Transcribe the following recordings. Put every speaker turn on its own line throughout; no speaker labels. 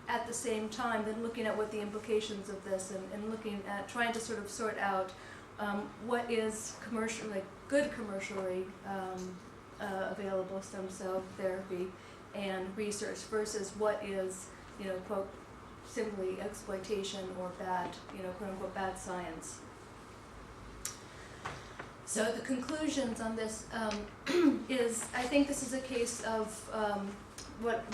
at the same time, then looking at what the implications of this and looking at trying to sort of sort out what is good commercially available stem cell therapy and research versus what is, quote, simply exploitation or bad, quote unquote, bad science. So the conclusions on this is, I think this is a case of what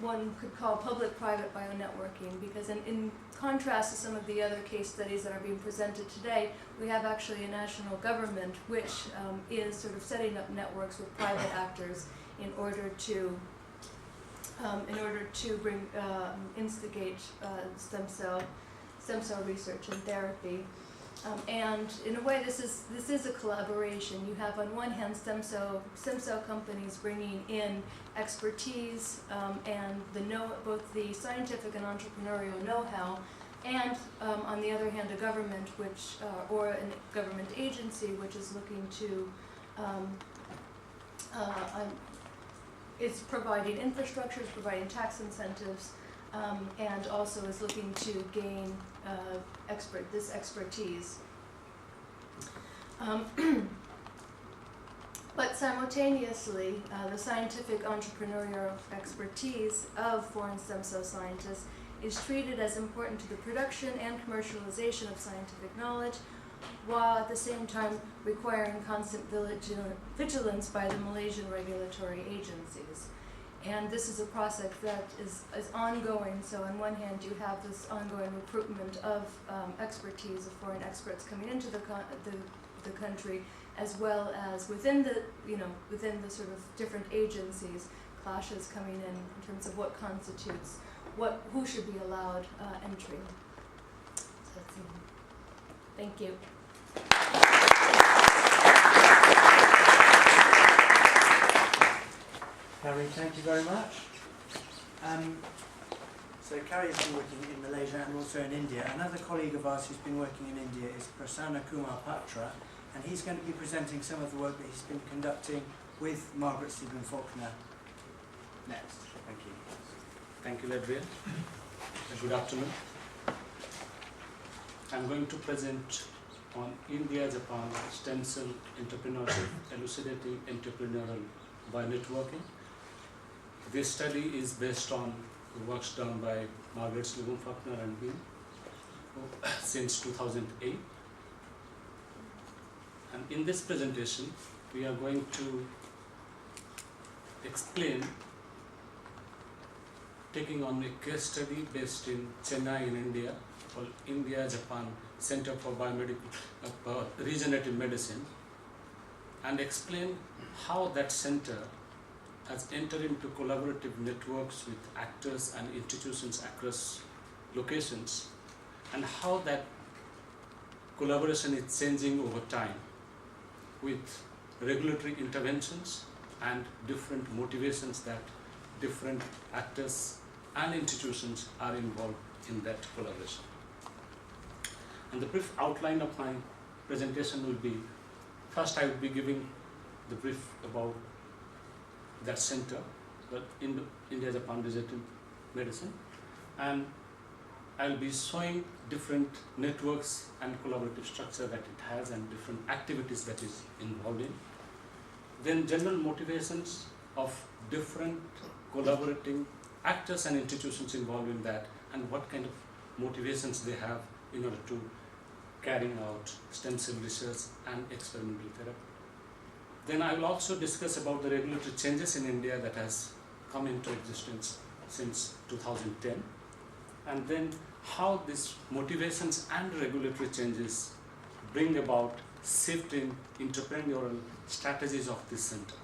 one could call public-private bionetworking, because in contrast to some of the other case studies that are being presented today, we have actually a national government which is sort of setting up networks with private actors in order to instigate stem cell research and therapy. And in a way, this is a collaboration. You have on one hand stem cell companies bringing in expertise and both the scientific and entrepreneurial know-how, and on the other hand, a government or a government agency which is looking to is providing infrastructure, is providing tax incentives, and also is looking to gain this expertise. But simultaneously, the scientific entrepreneurial expertise of foreign stem cell scientists is treated as important to the production and commercialization of scientific knowledge, while at the same time requiring constant vigilance by the Malaysian regulatory agencies. And this is a process that is ongoing. So on one hand, you have this ongoing recruitment of expertise, of foreign experts coming into the country, as well as within the sort of different agencies, clashes coming in terms of what constitutes who should be allowed entry. So that's it. Thank you.
Carrie, thank you very much. So Carrie has been working in Malaysia and also in India. Another colleague of ours who's been working in India is Prasanna Kumar Patra, and he's going to be presenting some of the work that he's been conducting with Margaret Stephen Faulkner next. Thank you.
Thank you, Adrian. Good afternoon. I'm going to present on India-Japan stem cell entrepreneurship, elucidating entrepreneurial bionetworking. This study is based on the works done by Margaret Stephen Faulkner and me since 2008. And in this presentation, we are going to explain, taking on a case study based in Chennai in India, called India-Japan Center for Regenerative Medicine, and explain how that center has entered into collaborative networks with actors and institutions across locations, and how that collaboration is changing over time with regulatory interventions and different motivations that different actors and institutions are involved in that collaboration. And the brief outline of my presentation will be, first I will be giving the brief about that center, but in India-Japan Regenerative Medicine, and I will be showing different networks and collaborative structure that it has and different activities that is involved in. Then general motivations of different collaborating actors and institutions involved in that, and what kind of motivations they have in order to carrying out stem cell research and experimental therapy. Then I will also discuss about the regulatory changes in India that has come into existence since 2010, and then how these motivations and regulatory changes bring about shift in entrepreneurial strategies of this center.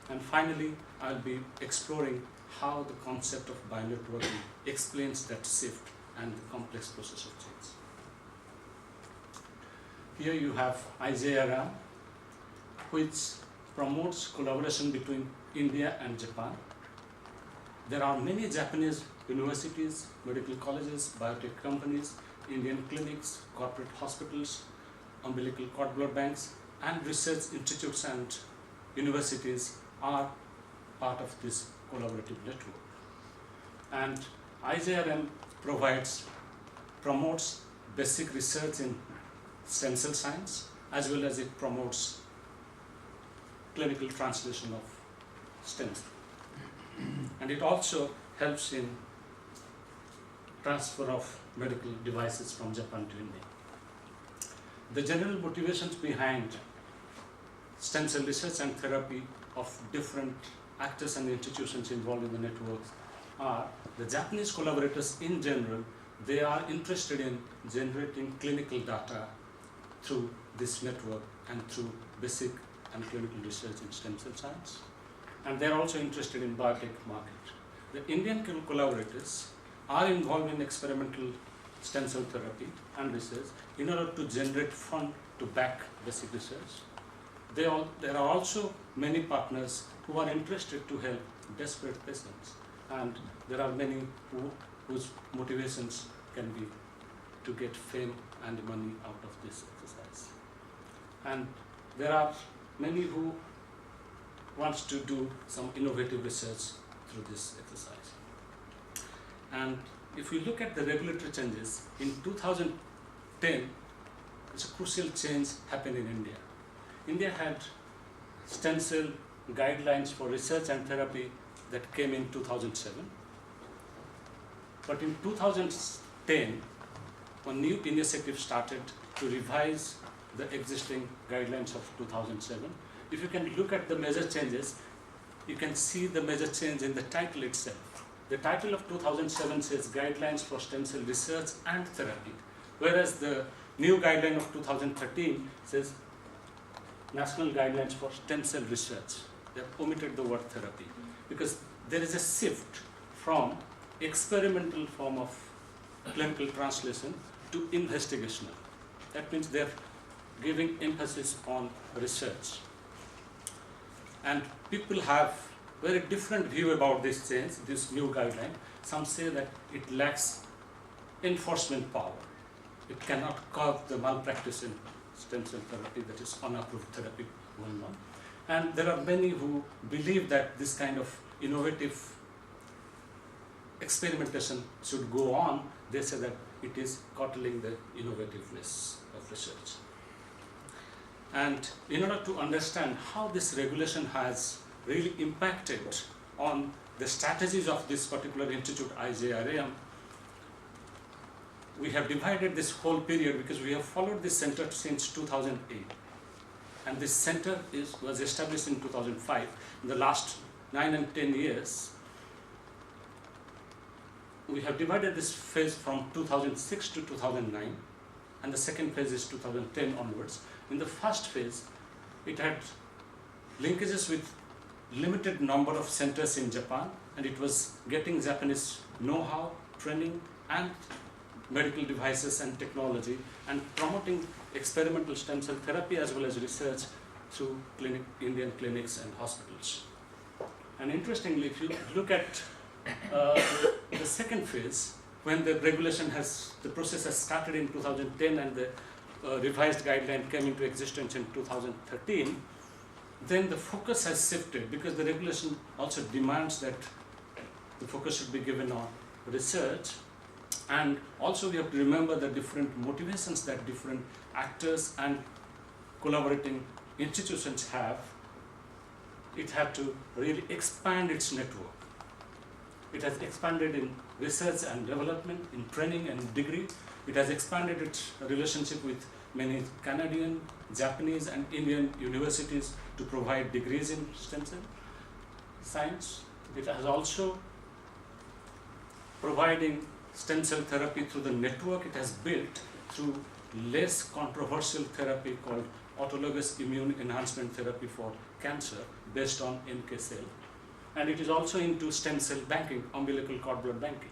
And finally, I will be exploring how the concept of bionetworking explains that shift and the complex process of change. Here you have IJRM, which promotes collaboration between India and Japan. There are many Japanese universities, medical colleges, biotech companies, Indian clinics, corporate hospitals, umbilical cord blood banks, and research institutes and universities are part of this collaborative network. And IJRM promotes basic research in stem cell science, as well as it promotes clinical translation of stem cell. And it also helps in transfer of medical devices from Japan to India. The general motivations behind stem cell research and therapy of different actors and institutions involved in the networks are the Japanese collaborators in general. They are interested in generating clinical data through this network and through basic and clinical research in stem cell science. And they are also interested in biotech market. The Indian collaborators are involved in experimental stem cell therapy and research in order to generate fund to back basic research. There are also many partners who are interested to help desperate patients, and there are many whose motivations can be to get fame and money out of this exercise. And there are many who wants to do some innovative research through this exercise. And if we look at the regulatory changes, in 2010, there's a crucial change happened in India. India had stem cell guidelines for research and therapy that came in 2007. But in 2010, a new initiative started to revise the existing guidelines of 2007. If you can look at the major changes, you can see the major change in the title itself. The title of 2007 says Guidelines for Stem Cell Research and Therapy, whereas the new guideline of 2013 says National Guidelines for Stem Cell Research. They have omitted the word therapy because there is a shift from experimental form of clinical translation to investigational. That means they're giving emphasis on research. And people have very different view about this change, this new guideline. Some say that it lacks enforcement power. It cannot curb the malpractice in stem cell therapy, that is unapproved therapy going on. And there are many who believe that this kind of innovative experimentation should go on. They say that it is curtailing the innovativeness of research. And in order to understand how this regulation has really impacted on the strategies of this particular institute, IJRM, we have divided this whole period because we have followed this center since 2008. And this center was established in 2005. In the last 9 and 10 years, we have divided this phase from 2006 to 2009, and the second phase is 2010 onwards. In the first phase, it had linkages with limited number of centers in Japan, and it was getting Japanese know-how, training, and medical devices and technology, and promoting experimental stem cell therapy as well as research through Indian clinics and hospitals. And interestingly, if you look at the second phase, when the process has started in 2010 and the revised guideline came into existence in 2013, then the focus has shifted because the regulation also demands that the focus should be given on research. And also we have to remember the different motivations that different actors and collaborating institutions have. It had to really expand its network. It has expanded in research and development, in training and degree. It has expanded its relationship with many Canadian, Japanese and Indian universities to provide degrees in stem cell science. It has also providing stem cell therapy through the network it has built through less controversial therapy called autologous immune enhancement therapy for cancer based on NK cell. And it is also into stem cell banking, umbilical cord blood banking.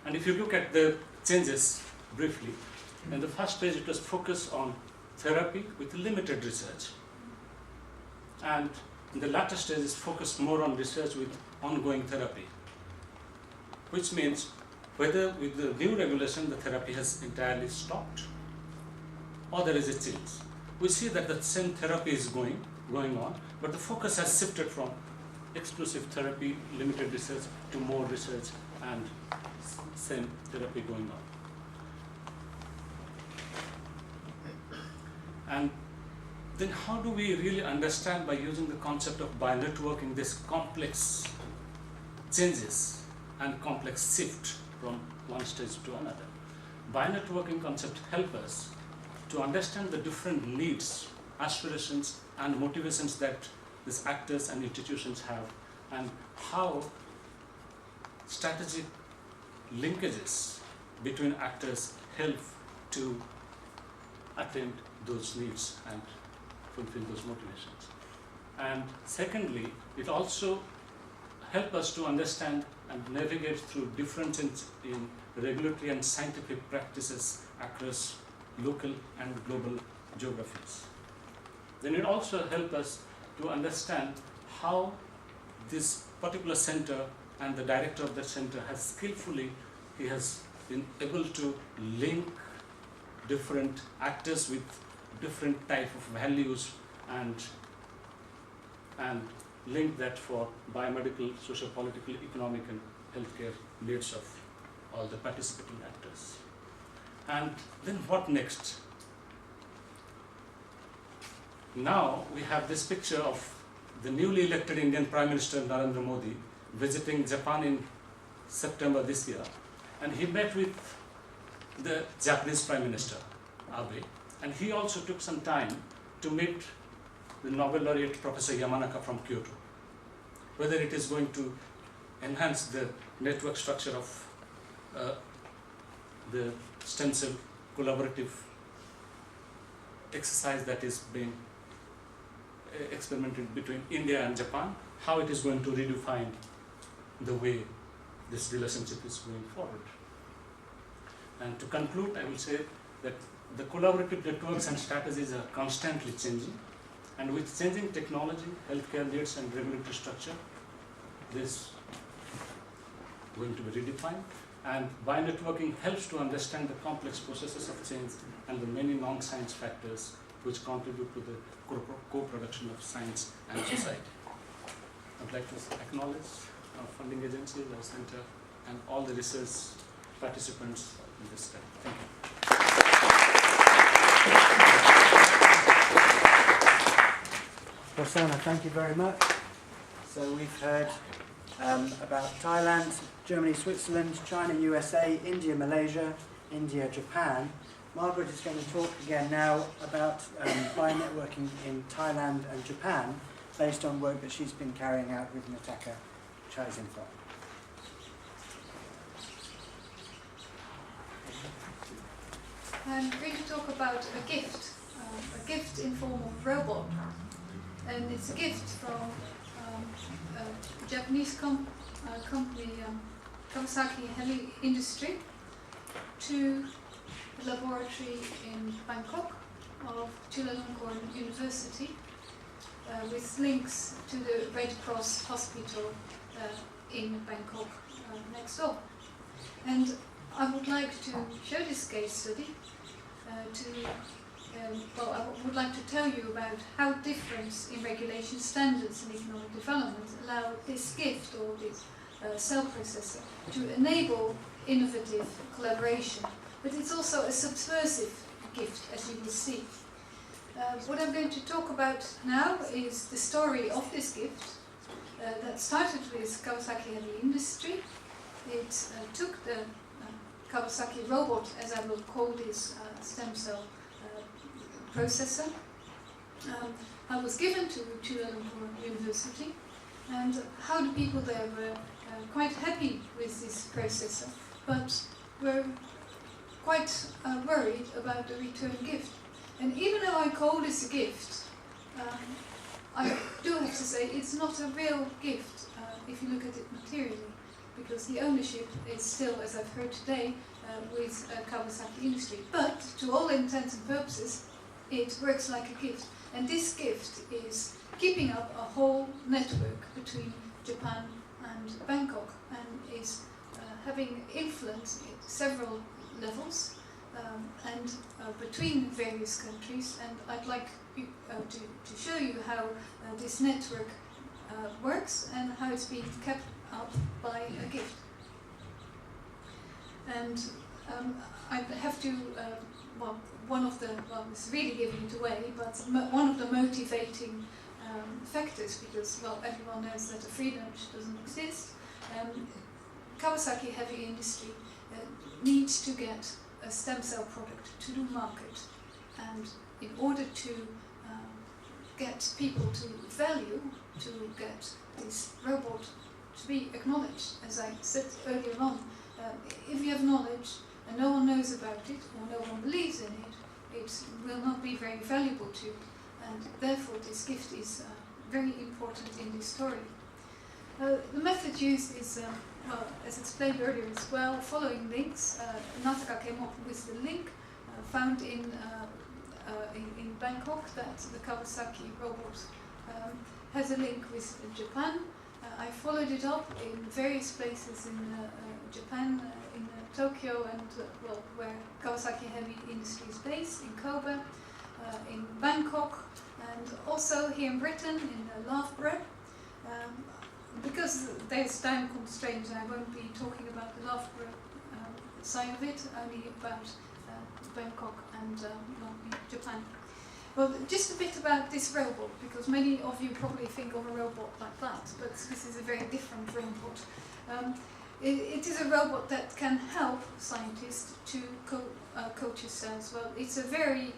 And if you look at the changes briefly, in the first phase it was focused on therapy with limited research. And in the latter stage is focused more on research with ongoing therapy, which means whether with the new regulation the therapy has entirely stopped or there is a change. We see that the same therapy is going on, but the focus has shifted from exclusive therapy, limited research, to more research and same therapy going on. And then how do we really understand, by using the concept of bionetworking, this complex changes and complex shift from one stage to another? Bionetworking concept help us to understand the different needs, aspirations and motivations that these actors and institutions have, and how strategic linkages between actors help to attain those needs and fulfill those motivations. And secondly, it also helps us to understand and navigate through differences in regulatory and scientific practices across local and global geographies. Then it also helps us to understand how this particular center and the director of that center has skillfully, he has been able to link different actors with different type of values and link that for biomedical, socio-political, economic and healthcare needs of all the participating actors. And then what next? Now we have this picture of the newly elected Indian Prime Minister Narendra Modi visiting Japan in September this year, and he met with the Japanese Prime Minister Abe, and he also took some time to meet the Nobel laureate Professor Yamanaka from Kyoto, whether it is going to enhance the network structure of the stem cell collaborative exercise that is being experimented between India and Japan, how it is going to redefine the way this relationship is going forward. And to conclude, I will say that the collaborative networks and strategies are constantly changing, and with changing technology, healthcare needs and regulatory structure, this is going to be redefined. And bionetworking helps to understand the complex processes of change and the many non-science factors which contribute to the co-production of science and society. I'd like to acknowledge our funding agencies, our center, and all the research participants in this study. Thank you.
Prasanna, thank you very much. So we've heard about Thailand, Germany, Switzerland, China, USA, India, Malaysia, India, Japan. Margaret is going to talk again now about bionetworking in Thailand and Japan, based on work that she's been carrying out with Nataka Chaisinfo.
I'm going to talk about a gift in form of robot. And it's a gift from a Japanese company, Kawasaki Heavy Industry, to a laboratory in Bangkok of Chulalongkorn University, with links to the Red Cross Hospital in Bangkok next door. And I would like to show this case study I would like to tell you about how difference in regulation standards and economic development allow this gift, or this cell processor, to enable innovative collaboration. But it's also a subversive gift, as you will see. What I'm going to talk about now is the story of this gift that started with Kawasaki Heavy Industry. It took the Kawasaki robot, as I will call this stem cell processor. I was given to Chulalongkorn University, and how the people there were quite happy with this processor, but were quite worried about the return gift. And even though I call this a gift, I do have to say it's not a real gift if you look at it materially, because the ownership is still, as I've heard today, with Kawasaki Industry. But to all intents and purposes, it works like a gift. And this gift is keeping up a whole network between Japan and Bangkok, and is having influence at several levels and between various countries. And I'd like to show you how this network works and how it's being kept up by a gift. And I have to, it's really giving it away, but one of the motivating factors, because, well, everyone knows that a free lunch doesn't exist, Kawasaki heavy industry needs to get a stem cell product to the market, and in order to get people to value, to get this robot to be acknowledged, as I said earlier on, if you have knowledge and no one knows about it or no one believes in it, it will not be very valuable to you, and therefore this gift is very important in this story. The method used is, as explained earlier as well, following links. Nataka came up with the link found in Bangkok that the Kawasaki robot has a link with Japan. I followed it up in various places in Japan, in Tokyo, and where Kawasaki Heavy Industry is based, in Kobe, in Bangkok, and also here in Britain, in Loughborough. Because there's time constraints, I won't be talking about the Loughborough side of it, only about Bangkok and Japan. Well, just a bit about this robot, because many of you probably think of a robot like that, but this is a very different robot. It is a robot that can help scientists to culture cells. Well, it's a very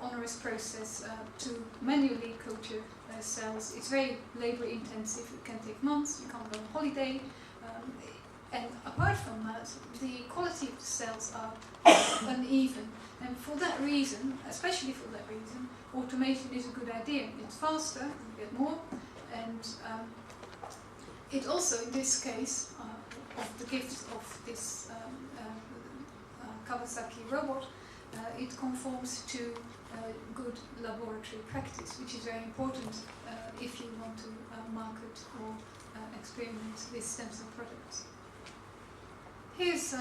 onerous process to manually culture cells. It's very labor intensive, it can take months, you can't go on holiday, and apart from that, the quality of the cells are uneven. And for that reason, especially for that reason, automation is a good idea. It's faster, you get more, and it also, in this case, of the gift of this Kawasaki robot, it conforms to good laboratory practice, which is very important if you want to market or experiment with stem cell products. Here's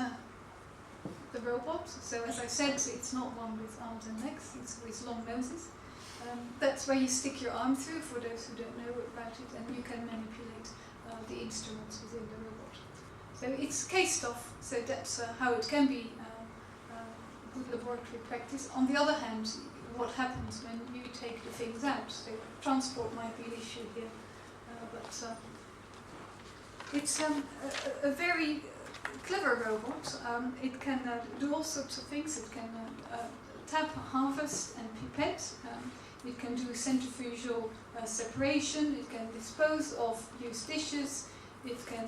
the robot. So as I said, it's not one with arms and legs, it's with long noses. That's where you stick your arm through, for those who don't know about it, and you can manipulate the instruments within the robot. So it's cased off, so that's how it can be good laboratory practice. On the other hand, what happens when you take the things out? So transport might be an issue here, but it's a very clever robot. It can do all sorts of things. It can tap, harvest, and pipette. It can do centrifugal separation. It can dispose of used dishes. It can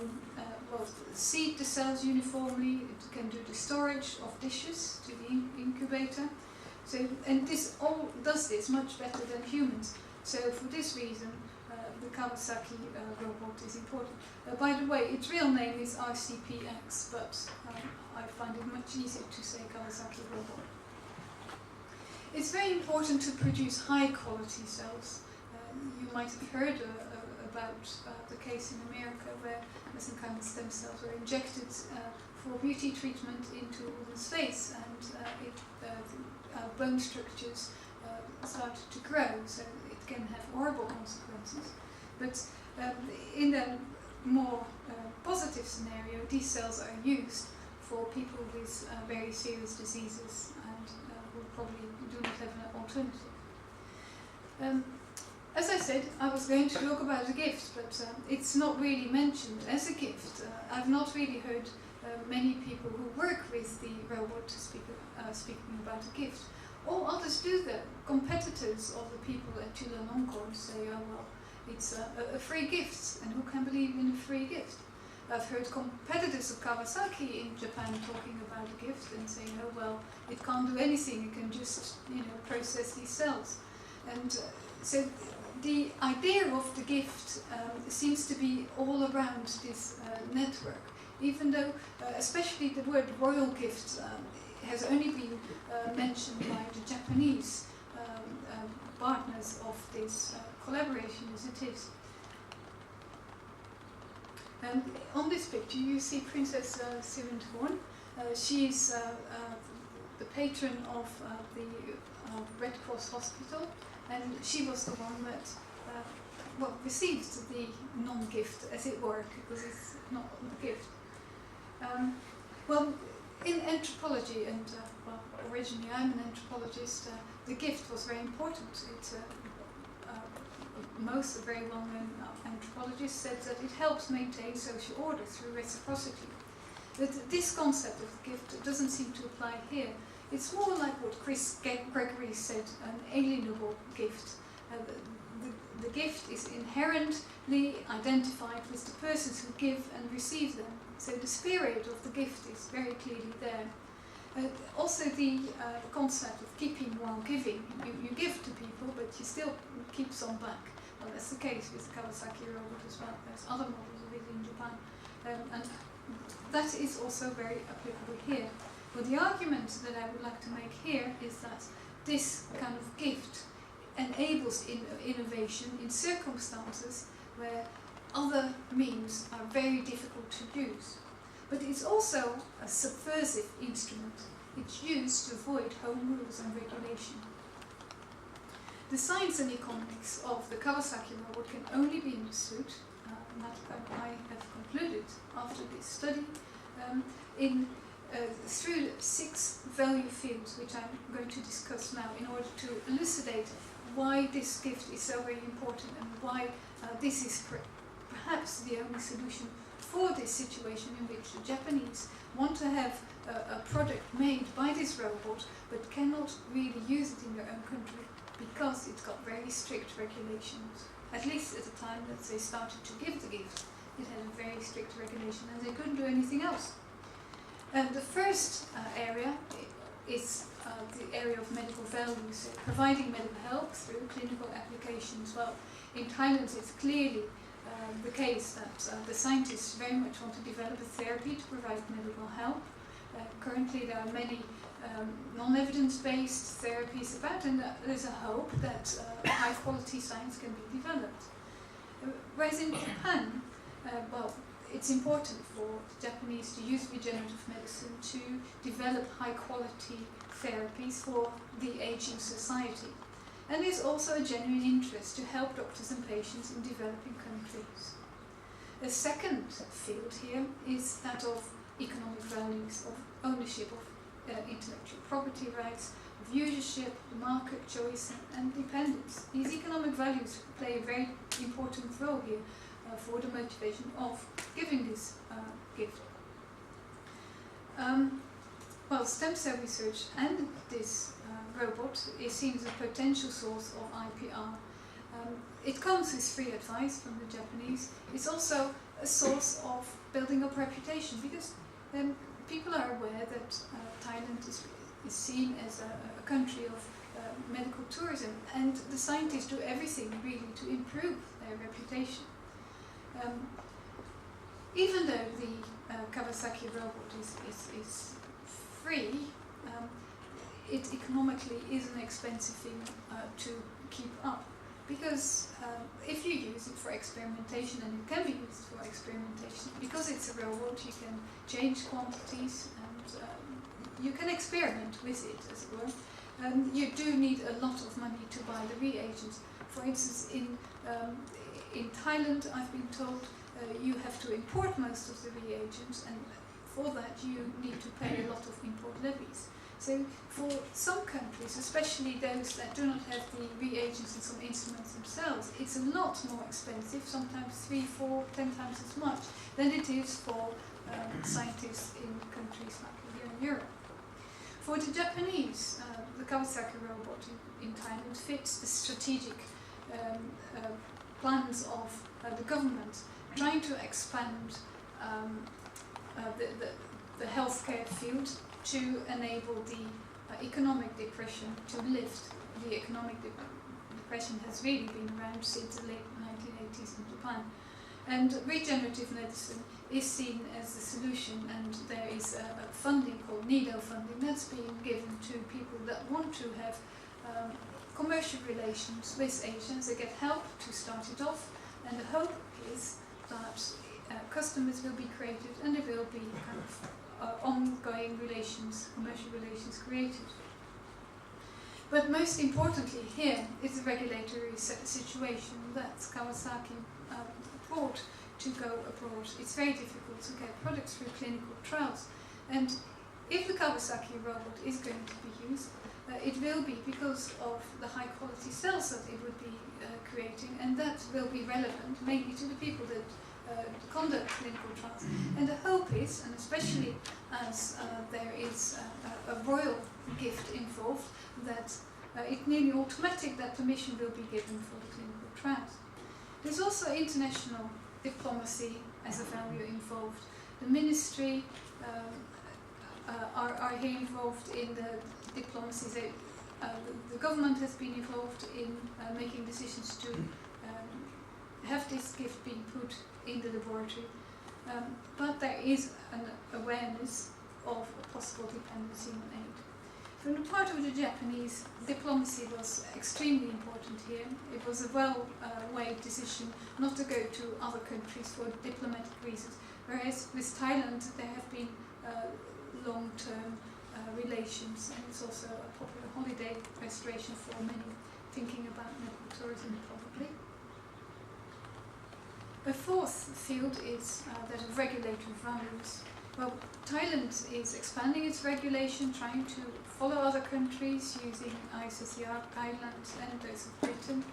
seed the cells uniformly. It can do the storage of dishes to the incubator. So, and this all does this much better than humans. So for this reason, the Kawasaki robot is important. By the way, its real name is RCPX, but I find it much easier to say Kawasaki robot. It's very important to produce high quality cells. You might have heard about the case in America where mesenchymal stem cells were injected for beauty treatment into a woman's face, and bone structures started to grow, so it can have horrible consequences. But in a more positive scenario, these cells are used for people with very serious diseases and who probably do not have an alternative. As I said, I was going to talk about a gift, but it's not really mentioned as a gift. I've not really heard many people who work with the robot speaking about a gift. All others do that. Competitors of the people at Chulalongkorn say, oh well, it's a free gift, and who can believe in a free gift? I've heard competitors of Kawasaki in Japan talking about a gift and saying, oh well, it can't do anything, it can just, process these cells. And so the idea of the gift seems to be all around this network, even though especially the word royal gift has only been mentioned by the Japanese partners of this collaboration as it is. And on this picture you see Princess Sirindhorn. She's the patron of the Red Cross Hospital, and she was the one that receives the non-gift, as it were, because it's not a gift. Well, in anthropology, and originally I'm an anthropologist, the gift was very important. Most very well-known anthropologists said that it helps maintain social order through reciprocity. But this concept of gift doesn't seem to apply here. It's more like what Chris Gregory said, an alienable gift. The gift is inherently identified with the persons who give and receive them. So the spirit of the gift is very clearly there. Also the concept of keeping while giving. You give to people, but you still keep some back. Well, that's the case with the Kawasaki robot as well. There's other models of it in Japan. And that is also very applicable here. But the argument that I would like to make here is that this kind of gift enables innovation in circumstances where other means are very difficult to use. But it's also a subversive instrument. It's used to avoid home rules and regulation. The science and economics of the Kawasaki robot can only be understood, and that I have concluded after this study, through 6 value fields, which I'm going to discuss now in order to elucidate why this gift is so very important and why this is perhaps the only solution for this situation in which the Japanese want to have a product made by this robot but cannot really use it in their own country because it's got very strict regulations. At least at the time that they started to give the gift, it had a very strict regulation and they couldn't do anything else. The first area is the area of medical value, so providing medical help through clinical applications. Well, in Thailand it's clearly the case that the scientists very much want to develop a therapy to provide medical help. Currently there are many non-evidence-based therapies about, and there's a hope that high-quality science can be developed. Whereas in Japan, well, it's important for the Japanese to use regenerative medicine to develop high-quality therapies for the aging society. And there's also a genuine interest to help doctors and patients in developing countries. A second field here is that of economic values, of ownership of intellectual property rights, of usership, market choice and dependence. These economic values play a very important role here for the motivation of giving this gift. Well, stem cell research and this robot is seen as a potential source of IPR. It comes with free advice from the Japanese. It's also a source of building up reputation because people are aware that Thailand is seen as a country of medical tourism, and the scientists do everything really to improve their reputation. Even though the Kawasaki robot is free, it economically is an expensive thing to keep up. Because if you use it for experimentation, and it can be used for experimentation, because it's a robot, you can change quantities and you can experiment with it, as it were. You do need a lot of money to buy the reagents. For instance, in Thailand, I've been told you have to import most of the reagents, and for that you need to pay a lot of import levies. So for some countries, especially those that do not have the reagents and some instruments themselves, it's a lot more expensive, sometimes 3, 4, 10 times as much than it is for scientists in countries like here in Europe. For the Japanese, the Kawasaki robot in Thailand fits the strategic plans of the government, trying to expand the healthcare field to enable the economic depression to lift. The economic depression has really been around since the late 1980s in Japan. And regenerative medicine is seen as the solution, and there is a funding called NIDO funding that's being given to people that want to have commercial relations with Asians. They get help to start it off, and the hope is that customers will be created and there will be kind of ongoing relations, commercial relations created. But most importantly here is the regulatory situation that Kawasaki brought to go abroad. It's very difficult to get products through clinical trials, and if the Kawasaki robot is going to be used, it will be because of the high quality cells that it would be creating, and that will be relevant mainly to the people that conduct clinical trials. And the hope is, and especially as there is a royal gift involved, that it's nearly automatic that permission will be given for the clinical trials. There's also international diplomacy as a value involved. The ministry are here involved in the diplomacy. The government has been involved in making decisions to have this gift being put in the laboratory, but there is an awareness of a possible dependency on aid. From the part of the Japanese, diplomacy was extremely important here. It was a well-weighed decision not to go to other countries for diplomatic reasons, whereas with Thailand there have been long-term relations, and it's also a popular holiday destination for many thinking about medical tourism probably. A fourth field is that of regulatory values. Well, Thailand is expanding its regulation, trying to follow other countries using ICCR guidelines and those of Britain.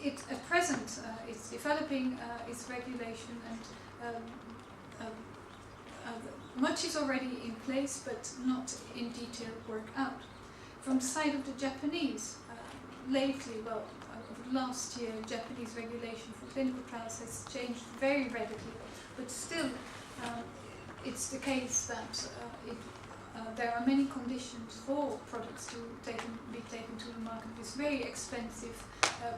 At present, it's developing its regulation, and much is already in place, but not in detail worked out. From the side of the Japanese, lately, last year, Japanese regulation for clinical trials has changed very radically, but still it's the case that there are many conditions for products to be taken to the market. There's very expensive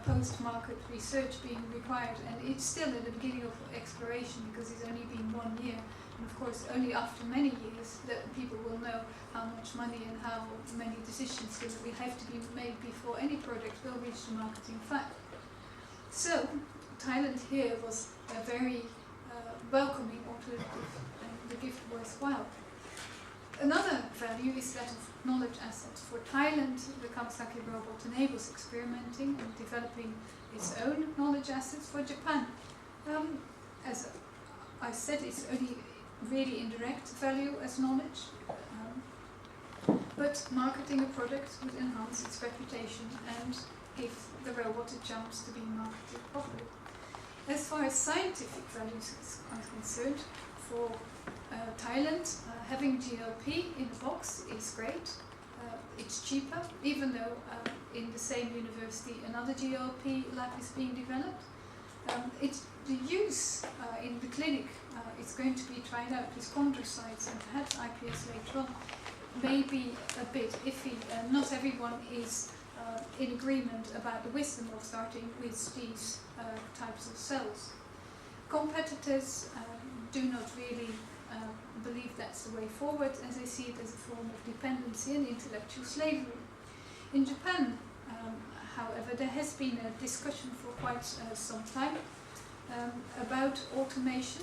post-market research being required, and it's still at the beginning of exploration because it's only been 1 year. And of course, only after many years that people will know how much money and how many decisions will have to be made before any product will reach the market in fact. So, Thailand here was a very welcoming alternative, and the gift worthwhile. Another value is that of knowledge assets. For Thailand, the Kawasaki robot enables experimenting and developing its own knowledge assets. For Japan, as I said, it's only really indirect value as knowledge, but marketing a product would enhance its reputation and give the robot a chance to be marketed properly. As far as scientific values are concerned, for Thailand, having GLP in the box is great. It's cheaper, even though in the same university another GLP lab is being developed. The use in the clinic is going to be tried out with chondrocytes and perhaps iPS later on. May be a bit iffy, and not everyone is in agreement about the wisdom of starting with these types of cells. Competitors do not really believe that's the way forward, as they see it as a form of dependency and intellectual slavery. In Japan, however, there has been a discussion for quite some time about automation,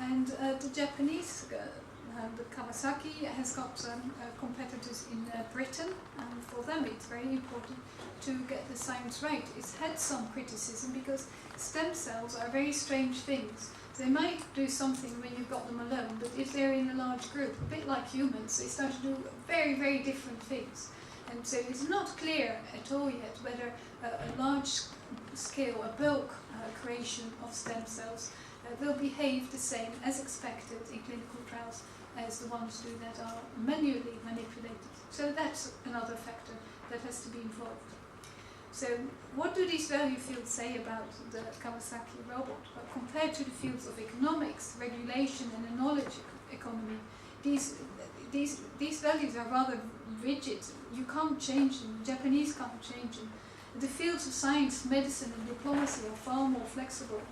and the Japanese, the Kawasaki has got competitors in Britain, and for them it's very important to get the science right. It's had some criticism because stem cells are very strange things. They might do something when you've got them alone, but if they're in a large group, a bit like humans, they start to do very, very different things. And so it's not clear at all yet whether a large scale, a bulk creation of stem cells will behave the same as expected in clinical trials as the ones do that are manually manipulated. So that's another factor that has to be involved. So what do these value fields say about the Kawasaki robot? Well, compared to the fields of economics, regulation and the knowledge economy, these values are rather rigid. You can't change them. The Japanese can't change them. The fields of science, medicine and diplomacy are far more flexible.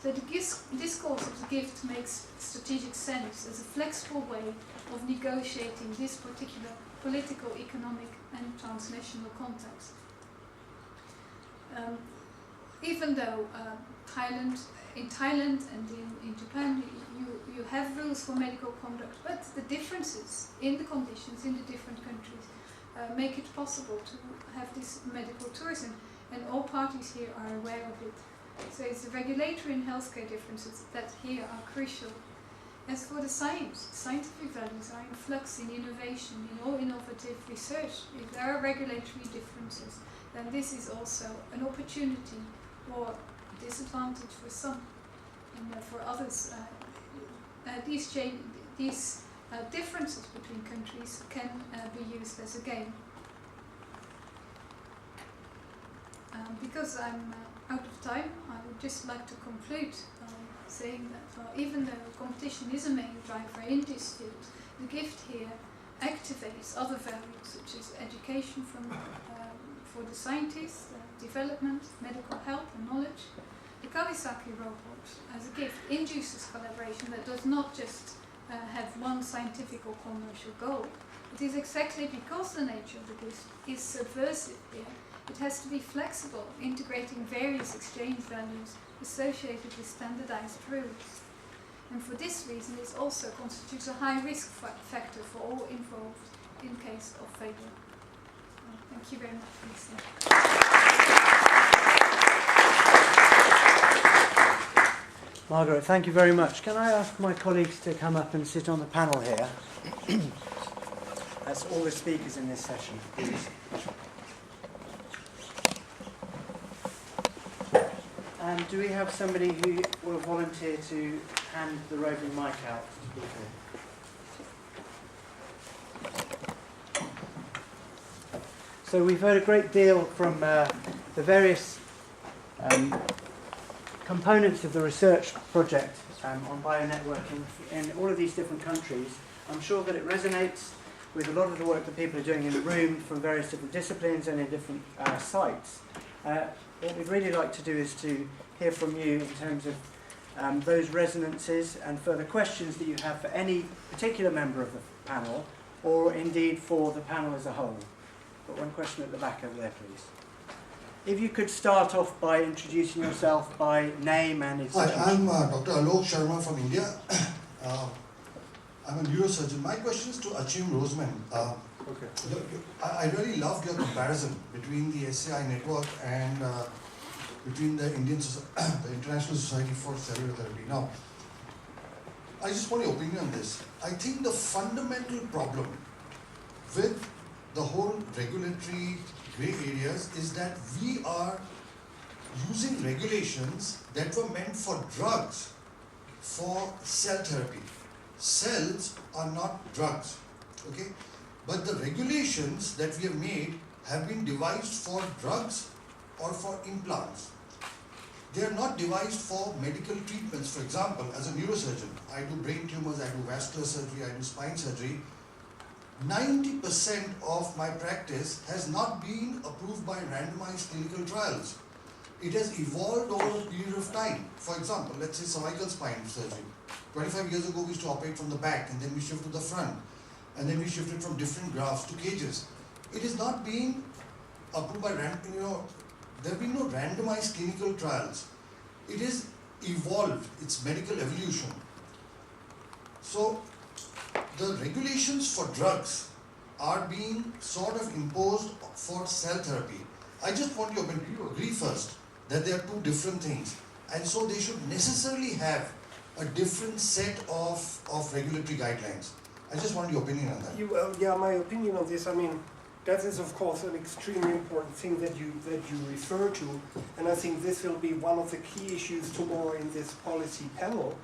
So the discourse of the gift makes strategic sense as a flexible way of negotiating this particular political, economic and transnational context. Even though in Thailand and in Japan you have rules for medical conduct, but the differences in the conditions in the different countries make it possible to have this medical tourism, and all parties here are aware of it. So it's the regulatory and healthcare differences that here are crucial. As for the science, scientific values are in flux in innovation, in all innovative research. If there are regulatory differences, then this is also an opportunity or a disadvantage for some, and for others. These differences between countries can be used as a gain. Because I'm out of time, I would just like to conclude saying that even though competition is a main driver in this field, the gift here activates other values such as education for the scientists, development, medical help and knowledge. The Kawasaki robot as a gift induces collaboration that does not just have one scientific or commercial goal. It is exactly because the nature of the gift is subversive here. It has to be flexible, integrating various exchange values associated with standardized rules. And for this reason, it also constitutes a high risk factor for all involved in case of failure. Thank you very much for listening.
Margaret, thank you very much. Can I ask my colleagues to come up and sit on the panel here? That's all the speakers in this session, please. And do we have somebody who will volunteer to hand the roving mic out to people? So we've heard a great deal from the various components of the research project on bionetworking in all of these different countries. I'm sure that it resonates with a lot of the work that people are doing in the room from various different disciplines and in different sites. What we'd really like to do is to hear from you in terms of those resonances and further questions that you have for any particular member of the panel, or indeed for the panel as a whole. Got one question at the back over there, please. If you could start off by introducing yourself by name and institution.
Hi, I'm Dr. Alok Sharma from India. I'm a neurosurgeon. My question is to Achim Roseman. Okay. I really loved your comparison between the SCI network and between the the International Society for Cellular Therapy. Now, I just want your opinion on this. I think the fundamental problem with the whole regulatory grey areas is that we are using regulations that were meant for drugs for cell therapy. Cells are not drugs, okay? But the regulations that we have made have been devised for drugs or for implants. They are not devised for medical treatments. For example, as a neurosurgeon, I do brain tumors, I do vascular surgery, I do spine surgery. 90% of my practice has not been approved by randomized clinical trials. It has evolved over a period of time. For example, let's say cervical spine surgery. 25 years ago, we used to operate from the back, and then we shift to the front. And then we shifted from different grafts to cages. It is not being approved by there have been no randomized clinical trials. It is evolved, it's medical evolution. So the regulations for drugs are being sort of imposed for cell therapy. I just want you to agree first that they are two different things. And so they should necessarily have a different set of regulatory guidelines. I just want your opinion on that.
Yeah, my opinion on this, I mean, that is of course an extremely important thing that you refer to, and I think this will be one of the key issues tomorrow in this policy panel.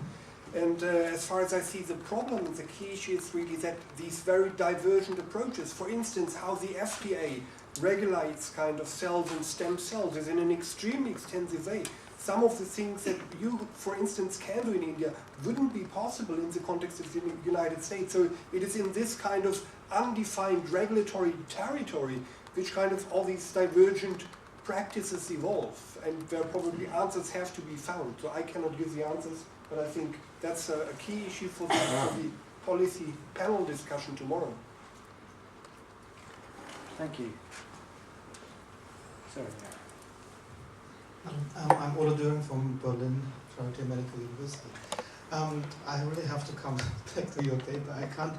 And as far as I see the problem, the key issue is really that these very divergent approaches, for instance, how the FDA regulates kind of cells and stem cells is in an extremely extensive way. Some of the things that you, for instance, can do in India wouldn't be possible in the context of the United States. So it is in this kind of undefined regulatory territory which kind of all these divergent practices evolve, and where probably answers have to be found. So I cannot give the answers, but I think that's a key issue for the policy panel discussion tomorrow.
Thank you. Sorry.
I'm Ola Döring from Berlin, Frontier Medical University. I really have to come back to your paper. I can't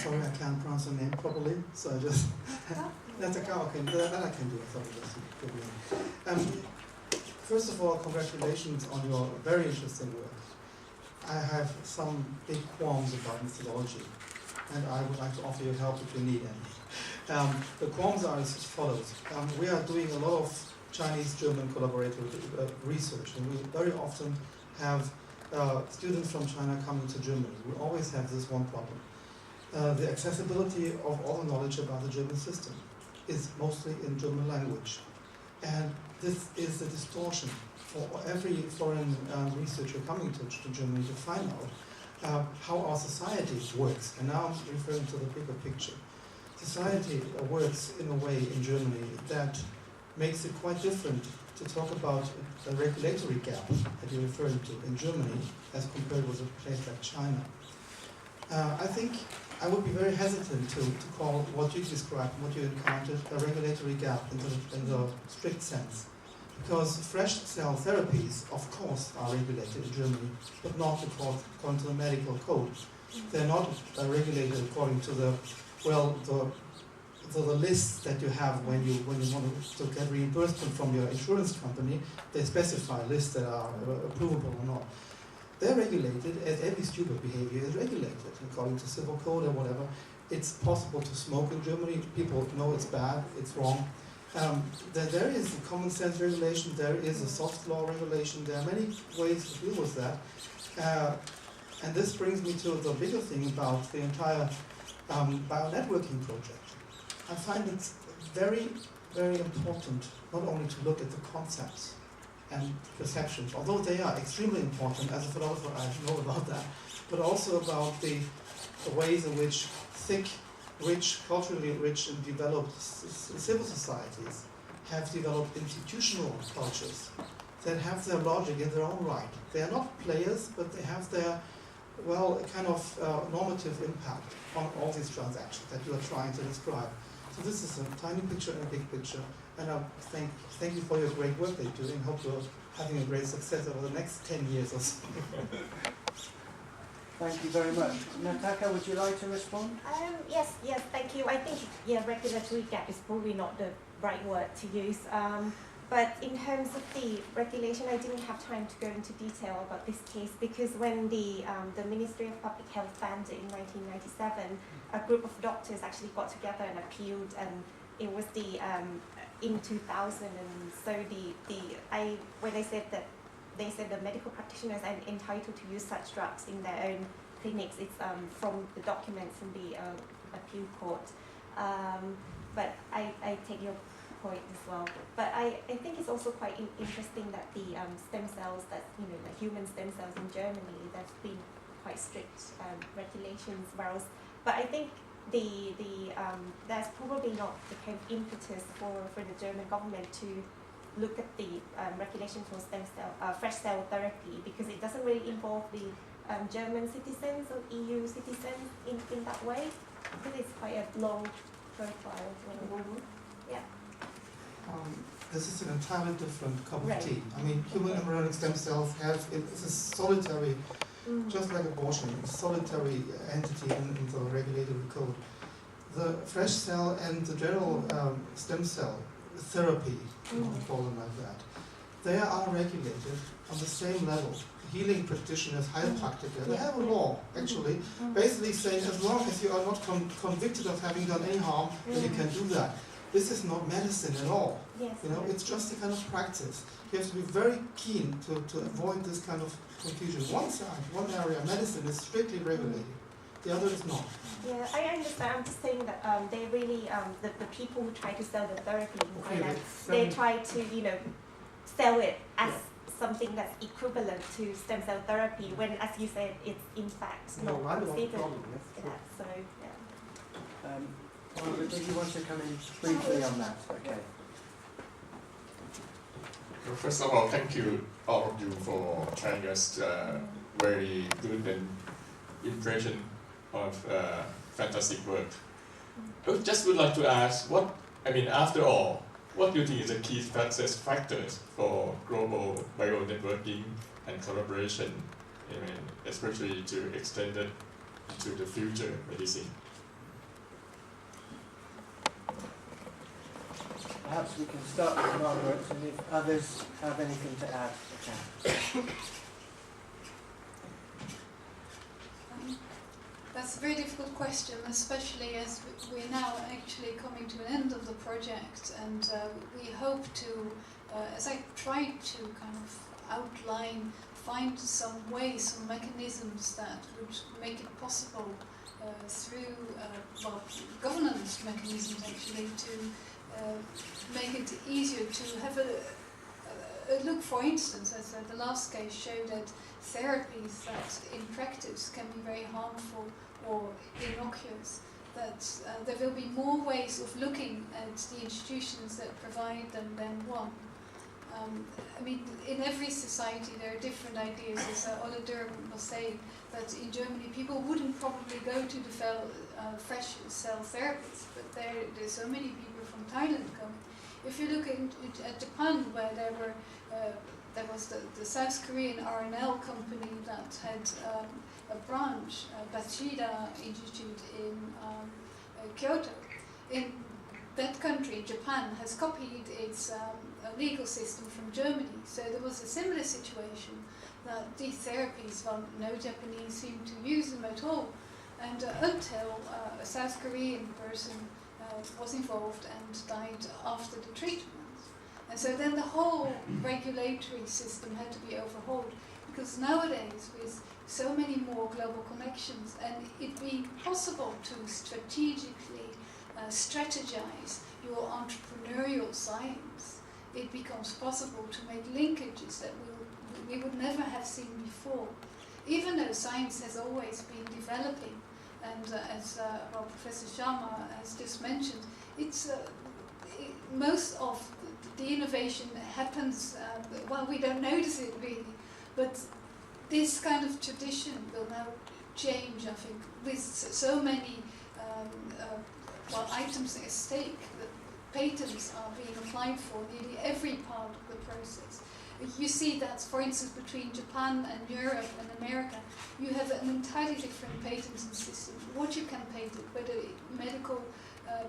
sorry, I can't pronounce her name properly, so I just that's okay. That I can do. Sorry, that's a good name. First of all, congratulations on your very interesting work. I have some big qualms about methodology, and I would like to offer you help if you need any. The qualms are as follows. We are doing a lot of Chinese-German collaborative research, and we very often have students from China coming to Germany. We always have this one problem. The accessibility of all the knowledge about the German system is mostly in German language. And this is the distortion for every foreign researcher coming to Germany to find out how our society works. And now I'm referring to the bigger picture. Society works in a way in Germany that makes it quite different to talk about a regulatory gap that you're referring to in Germany as compared with a place like China. I think I would be very hesitant to call what you described, what you encountered, a regulatory gap in the strict sense. Because fresh cell therapies, of course, are regulated in Germany, but not according to the medical code. They're not regulated according to the lists that you have when you want to get reimbursement from your insurance company. They specify lists that are approvable or not. They're regulated as every stupid behavior is regulated according to civil code or whatever. It's possible to smoke in Germany. People know it's bad, it's wrong. There is a common sense regulation, there is a soft law regulation, there are many ways to deal with that. And this brings me to the bigger thing about the entire bionetworking project. I find it very, very important not only to look at the concepts and perceptions, although they are extremely important. As a philosopher, I know about that, but also about the ways in which thick, rich, culturally rich and developed civil societies have developed institutional cultures that have their logic in their own right. They are not players, but they have their, kind of normative impact on all these transactions that you are trying to describe. So this is a tiny picture and a big picture, and I thank you for your great work that you're doing. Hope you're having a great success over the next 10 years or so.
Thank you very much. Nataka, would you like to respond?
Yes, thank you. I think, regulatory gap is probably not the right word to use. But in terms of the regulation, I didn't have time to go into detail about this case because when the Ministry of Public Health banned it in 1997, a group of doctors actually got together and appealed, and it was in 2000, and so when they said the medical practitioners are entitled to use such drugs in their own clinics. It's from the documents in the appeal court. But I take your point as well. But I think it's also quite interesting that the stem cells, that the human stem cells in Germany, there's been quite strict regulations. But I think there's probably not the kind of impetus for the German government to look at the regulation for fresh cell therapy, because it doesn't really involve the German citizens or EU citizens in that way, because it's quite a long profile. Yeah.
This is an entirely different cup of tea. I mean, human embryonic stem cells it's a solitary, just like abortion, a solitary entity in the regulatory code. The fresh cell and the general stem cell therapy, we call them like that, they are regulated on the same level. Healing practitioners, Heilpraktiker, they have a law, actually, basically saying as long as you are not convicted of having done any harm, then you can do that. This is not medicine at all.
Yes.
It's just a kind of practice. You have to be very keen to avoid this kind of confusion. One area, medicine, is strictly regulated. The other is not.
Yeah, I understand. I'm just saying that they really, the people who try to sell the therapy, they try to, sell it as something that's equivalent to stem cell therapy, when, as you said, it's in fact not considered. So, yeah.
Barbara, did you want to come in briefly on that? Okay.
Well, first of all, thank you, all of you, for sharing us very good and impression of fantastic work. I just would like to ask, after all, what do you think is the key success factors for global bionetworking and collaboration, especially to extend it to the future medicine?
perhaps we can start with Margaret, and if others have anything to add, they can.
That's a very difficult question, especially as we're now actually coming to an end of the project, and we hope to, as I tried to kind of outline, find some ways, some mechanisms that would make it possible through governance mechanisms actually to make it easier to have a look, for instance, as the last case showed, that therapies that in practice can be very harmful or innocuous, that there will be more ways of looking at the institutions that provide them than one. I mean, in every society there are different ideas. As Ola Durban was saying, that in Germany people wouldn't probably go to the fresh cell therapies, but there's so many people from Thailand coming. If you look at Japan, where there was the South Korean RNL company that had a branch, Bachida Institute in Kyoto. In that country, Japan, has copied its legal system from Germany. So there was a similar situation that these therapies, well, no Japanese seemed to use them at all. And until a South Korean person was involved and died after the treatment. And so then the whole regulatory system had to be overhauled, because nowadays with so many more global connections and it being possible to strategically strategize your entrepreneurial science, it becomes possible to make linkages that we would never have seen before. Even though science has always been developing, and as Professor Sharma has just mentioned, most of the innovation happens, well, we don't notice it really, but this kind of tradition will now change, I think, with so many items at stake. The patents are being applied for nearly every part of the process. You see that, for instance, between Japan and Europe and America, you have an entirely different patenting system. What you can patent, whether medical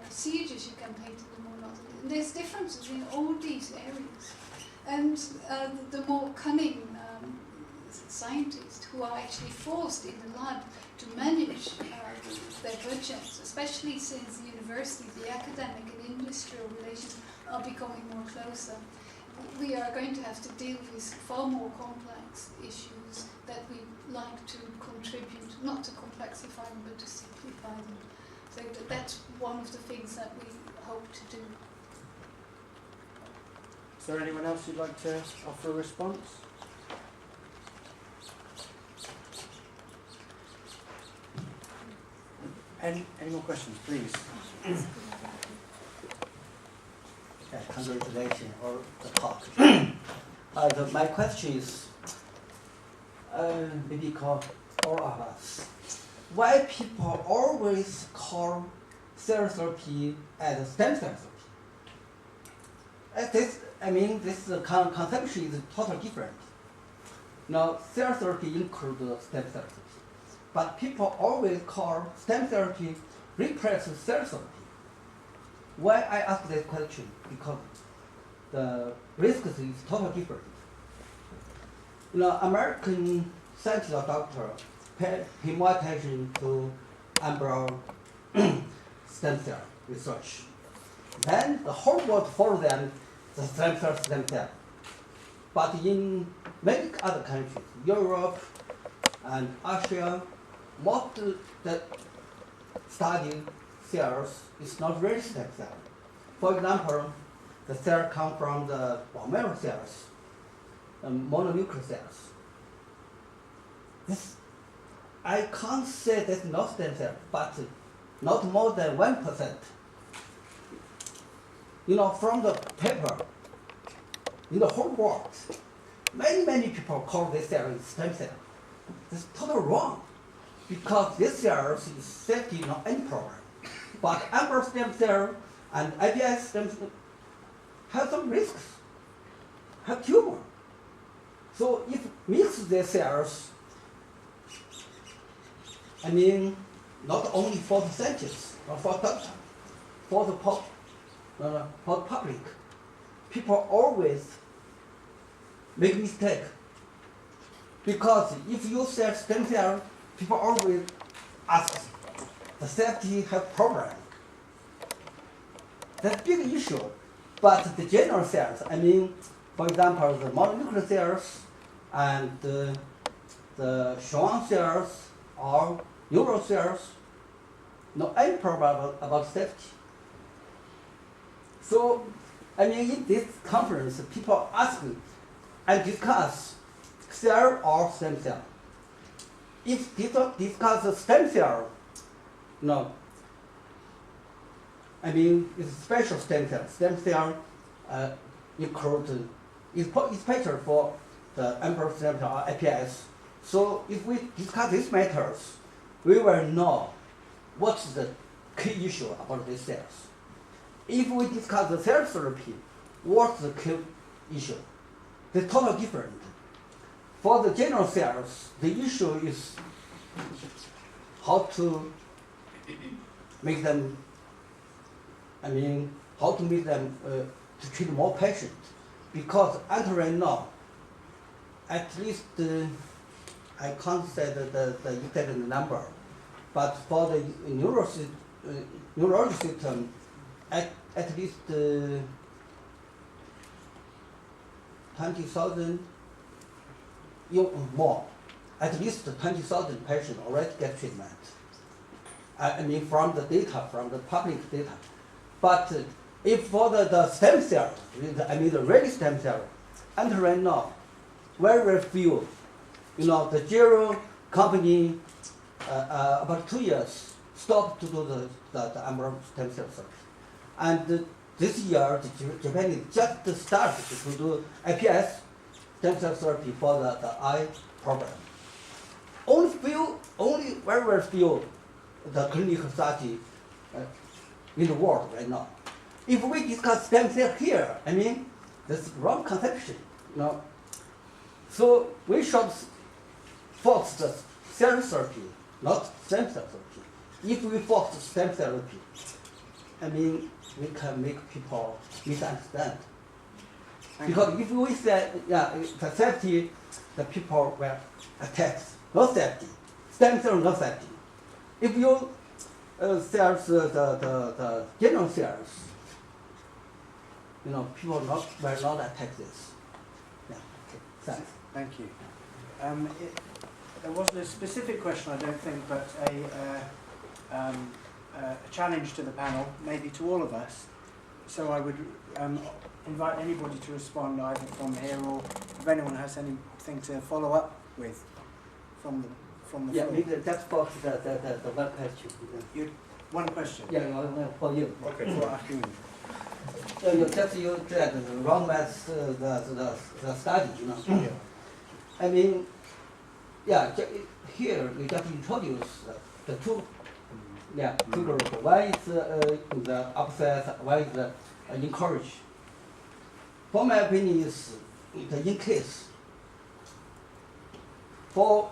procedures you can patent them or not. And there's differences in all these areas. And the more cunning scientists who are actually forced in the lab to manage their budgets, especially since the universities, the academic and industrial relations are becoming more closer, we are going to have to deal with far more complex issues that we like to contribute, not to complexify them, but to simplify them. So that's one of the things that we hope to do.
Is there anyone else who'd like to offer a response? Any more questions, please?
Congratulations on the talk. My question is, maybe call all of us. Why people always call cell therapy as stem cell therapy? This conception is totally different. Now, cell therapy includes stem cell therapy, but people always call stem therapy replaces cell therapy. Why I ask this question? Because the risk is totally different. American scientist or doctor pay more attention to embryo stem cell research. Then the whole world follow them, the stem cell. But in many other countries, Europe and Asia, most of the study cells is not really stem cell. For example, the cell come from the bone marrow cells, mononuclear cells. I can't say that's not stem cell, but not more than 1%. From the paper, in the whole world, many people call this cell stem cell. That's totally wrong, because this cell is safety, not any problem. But embryo stem cell and IBS stem cell have some risks, have tumor. So if mix the cells, not only for the scientists, but for doctors, for the for the public, people always make mistake. Because if you sell stem cell, people always ask, the safety have problem. That's a big issue. But the general cells, I mean, for example, the mononuclear cells and the Schwann cells or neural cells, no any problem about safety. So, I mean, in this conference, people ask and discuss cell or stem cell. If people discuss the stem cell, no. I mean, it's special stem cell. Stem cell include is special for the embryo stem cell or APS. So if we discuss these matters, we will know what's the key issue about these cells. If we discuss the cell therapy, what's the key issue? They're totally different. For the general cells, the issue is how to make them, how to make them to treat more patients. Because until right now, at least I can't say the exact number, but for the neurology system, at least 20,000, more, at least 20,000 patients already get treatment. From the data, from the public data. But if for the stem cell, the ready stem cell, until right now, very few, the Gero company, about 2 years, stopped to do the embryo stem cell therapy. And this year, Japan just started to do IPS stem cell therapy for the eye problem. Only very few the clinical study in the world right now. If we discuss stem cell here, that's wrong conception, So we should focus the cell therapy, not stem cell therapy. If we focus stem therapy, we can make people misunderstand. Because if we say, the safety, the people will attack. No safety. Stem cell, no safety. If you cells, the general cells, people will not attack this. Yeah. Okay. Thanks.
Thank you. There wasn't a specific question, I don't think, but a challenge to the panel, maybe to all of us. So I would invite anybody to respond either from here or if anyone has anything to follow up with from the floor.
Maybe that's for the one question.
One question?
Yeah, for you.
Okay, for Achim.
You said the wrong math, the study, here you just introduce the two groups. One is the upset, one is the encourage. For my opinion is in case for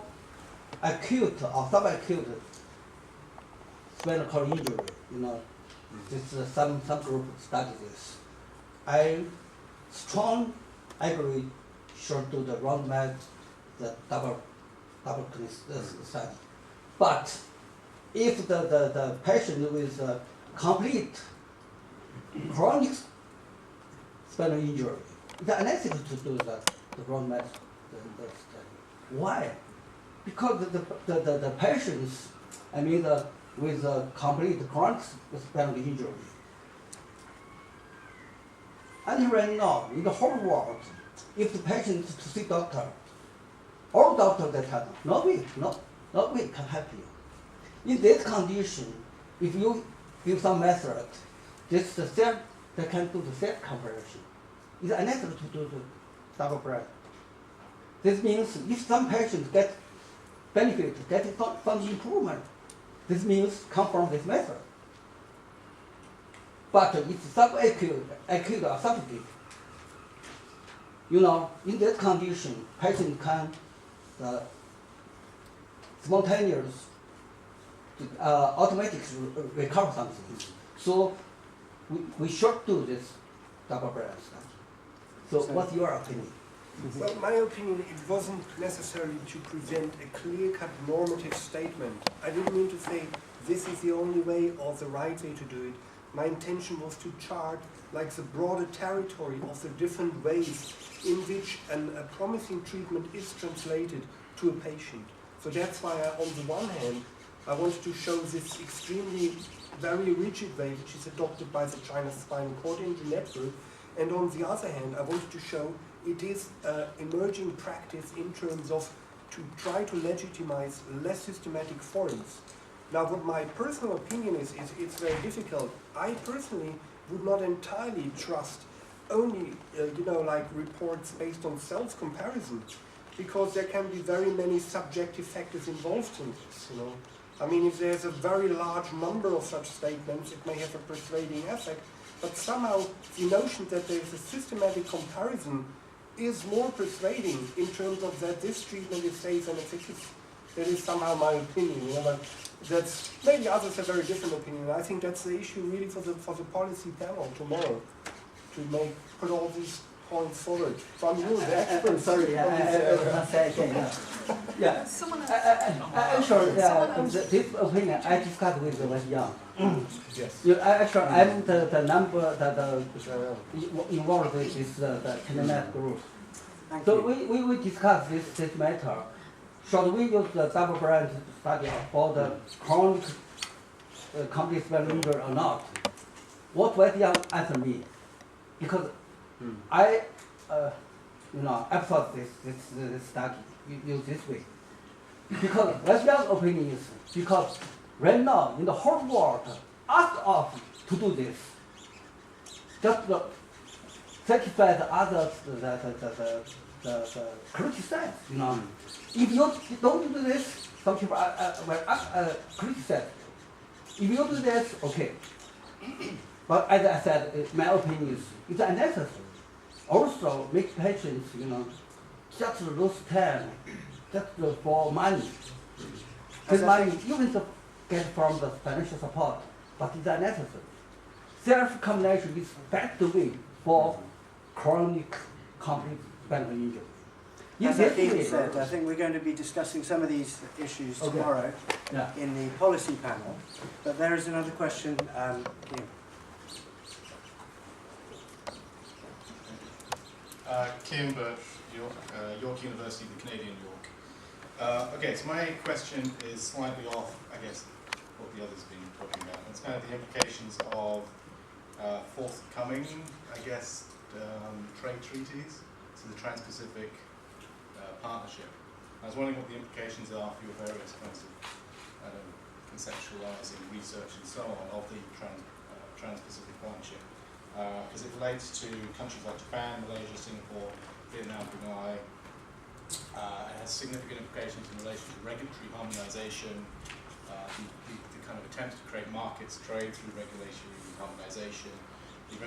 acute or subacute spinal cord injury, this some group study this. I strong agree should do the wrong math, the double study. But if the patient with complete chronic spinal injury, it's unethical to do the wrong math, the study. Why? Because the patients, with a complete chronic spinal injury. And right now, in the whole world, if the patient to see doctor, all doctors that have no way can help you. In this condition, if you give some method, this the cell they can do the cell compression. It's unnecessary to do the double breath. This means if some patients get benefit, get function improvement, this means come from this method. But it's subacute, acute or subacute. In this condition, patient can spontaneous automatic recover something. So we should do this double-blind study. So what's your opinion?
Well, my opinion, it wasn't necessarily to present a clear-cut normative statement. I didn't mean to say this is the only way or the right way to do it. My intention was to chart like the broader territory of the different ways in which a promising treatment is translated to a patient. So that's why on the one hand, I wanted to show this extremely very rigid way which is adopted by the China Spinal Cord Injury Network, and on the other hand, I wanted to show it is emerging practice in terms of to try to legitimize less systematic forms. Now, what my personal opinion is it's very difficult. I personally would not entirely trust only, like reports based on self-comparison, because there can be very many subjective factors involved in this, I mean, if there's a very large number of such statements, it may have a persuading effect, but somehow the notion that there's a systematic comparison is more persuading in terms of that this treatment is safe and efficacious. That is somehow my opinion, but that's maybe others have very different opinion. I think that's the issue really for the policy panel tomorrow, to put all these points forward. From you, the experts.
I'm sorry, I'll say again. Yeah. I'm sure this opinion I discussed with Young.
Yes.
Actually, I'm the number that involved with this the internet group. So we will discuss this matter. Should we use the double-blind study for the chronic complete spinal injury or not? What will Young answer me? Because I thought this study use this way. Because West Young's opinion is because right now in the whole world ask us to do this. Just to satisfy the others the criticize, If you don't do this, some people will criticize. If you do this, okay. But as I said, my opinion is it's unnecessary. Also, make patients, just lose time, just for money. This money you can get from the financial support, but it's unnecessary. Self-combination is best way for chronic complete spinal injury.
As Keith said, I think we're going to be discussing some of these issues tomorrow in the policy panel. But there is another question, Kim.
Kim Birch, York University, the Canadian York. Okay, so my question is slightly off, I guess, what the others have been talking about. It's kind of the implications of forthcoming, I guess, trade treaties, so the Trans-Pacific Partnership. I was wondering what the implications are for your various kinds of conceptualizing research and so on of the Trans-Pacific Partnership. Because it relates to countries like Japan, Malaysia, Singapore, Vietnam, Brunei. It has significant implications in relation to regulatory harmonization, the kind of attempts to create markets, trade through regulatory harmonization, the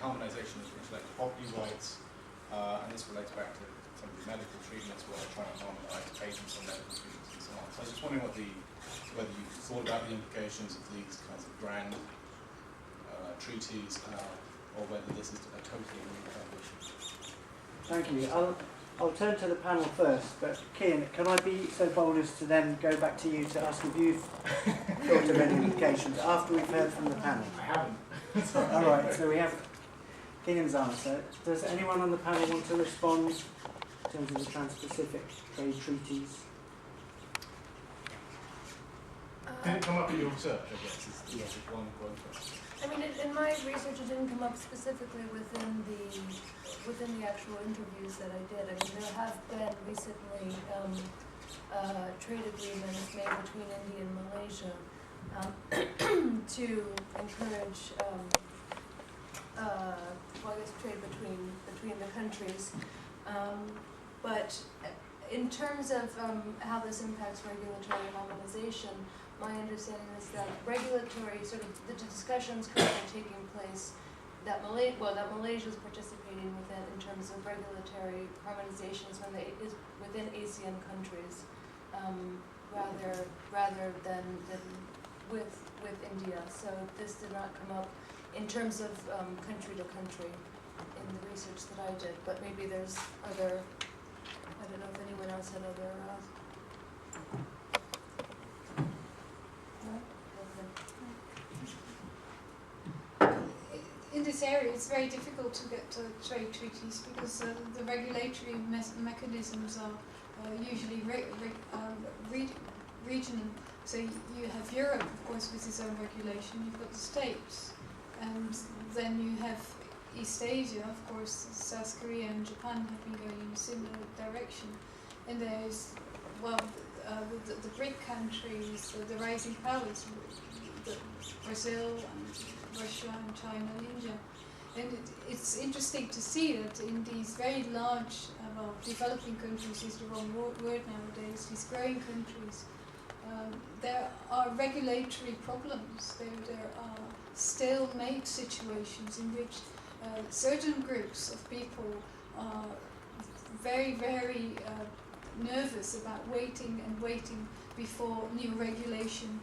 harmonization of intellectual property rights, and this relates back to some of the medical treatments where they're trying to harmonize patents on medical treatments and so on. So I was just wondering whether you thought about the implications of these kinds of grand treaties, or whether this is a totally new issue.
Thank you. I'll turn to the panel first, but Kian, can I be so bold as to then go back to you to ask if you've thought of any implications after we've heard from the panel?
I haven't.
All right, so we have Kian's answer. Does anyone on the panel want to respond in terms of the Trans-Pacific trade treaties?
Did it come up in your research, I guess, is one question.
I mean, in my research, it didn't come up specifically within the actual interviews that I did. I mean, there have been recently trade agreements made between India and Malaysia to encourage, trade between the countries. But in terms of how this impacts regulatory harmonization, my understanding is that regulatory, sort of the discussions currently taking place, that Malaysia is participating with it in terms of regulatory harmonizations is within ASEAN countries, rather than with India. So this did not come up in terms of country to country in the research that I did, but maybe there's other, I don't know if anyone else had other, no? Okay.
In this area, it's very difficult to get trade treaties because the regulatory mechanisms are usually regional. So you have Europe, of course, with its own regulation. You've got the States, and then you have East Asia, of course. South Korea and Japan have been going in a similar direction. And there's, well, the BRIC countries, the rising powers, Brazil and Russia and China and India. And it's interesting to see that in these very large, well, developing countries is the wrong word nowadays, these growing countries, there are regulatory problems. There are stalemate situations in which certain groups of people are very, very nervous about waiting and waiting before new regulation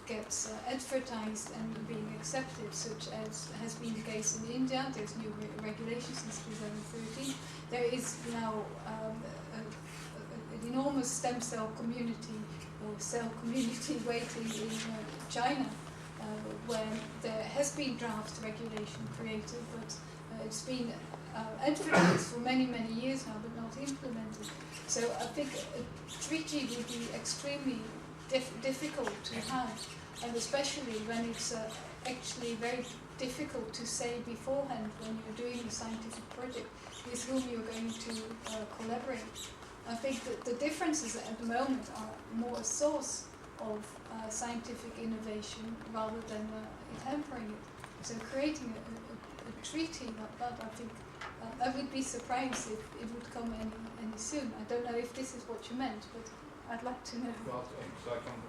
gets advertised and being accepted, such as has been the case in India. There's new regulations since 2013. There is now an enormous stem cell community or cell community waiting in China, where there has been draft regulation created, but it's been advertised for many, many years now, but not implemented. So I think a treaty would be extremely difficult to have, and especially when it's actually very difficult to say beforehand when you're doing a scientific project with whom you're going to collaborate. I think that the differences at the moment are more a source of scientific innovation rather than hampering it. So creating a treaty like that, I think I would be surprised if it would come any soon. I don't know if this is what you meant, but I'd like to know.
Well, so I come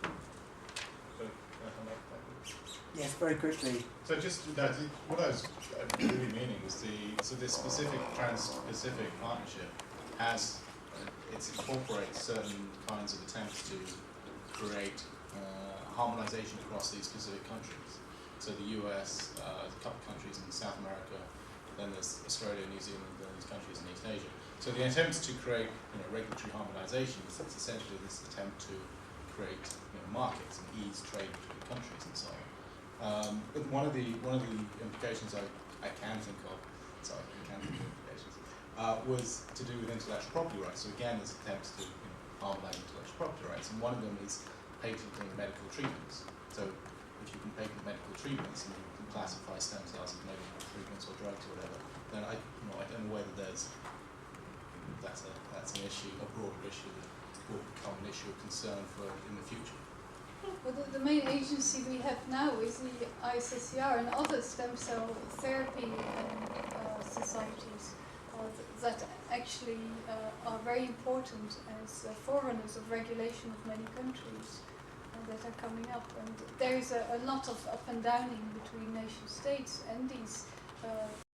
back?
Yes, very quickly.
So just what I was really meaning was this specific Trans-Pacific partnership has it incorporates certain kinds of attempts to create harmonization across these specific countries. So the US, a couple of countries in South America, then there's Australia, New Zealand, and these countries in East Asia. So the attempts to create regulatory harmonization is essentially this attempt to create markets and ease trade between countries and so on. But one of the implications I can think of, implications, was to do with intellectual property rights. So again, there's attempts to harmonize intellectual property rights, and one of them is patenting medical treatments. So if you can patent medical treatments and you can classify stem cells as medical treatments or drugs or whatever, then I don't know whether that's an issue, a broader issue that will become an issue of concern for in the future.
Well, the main agency we have now is the ISSCR and other stem cell therapy societies that actually are very important as forerunners of regulation of many countries that are coming up. And there is a lot of up and downing between nation states and these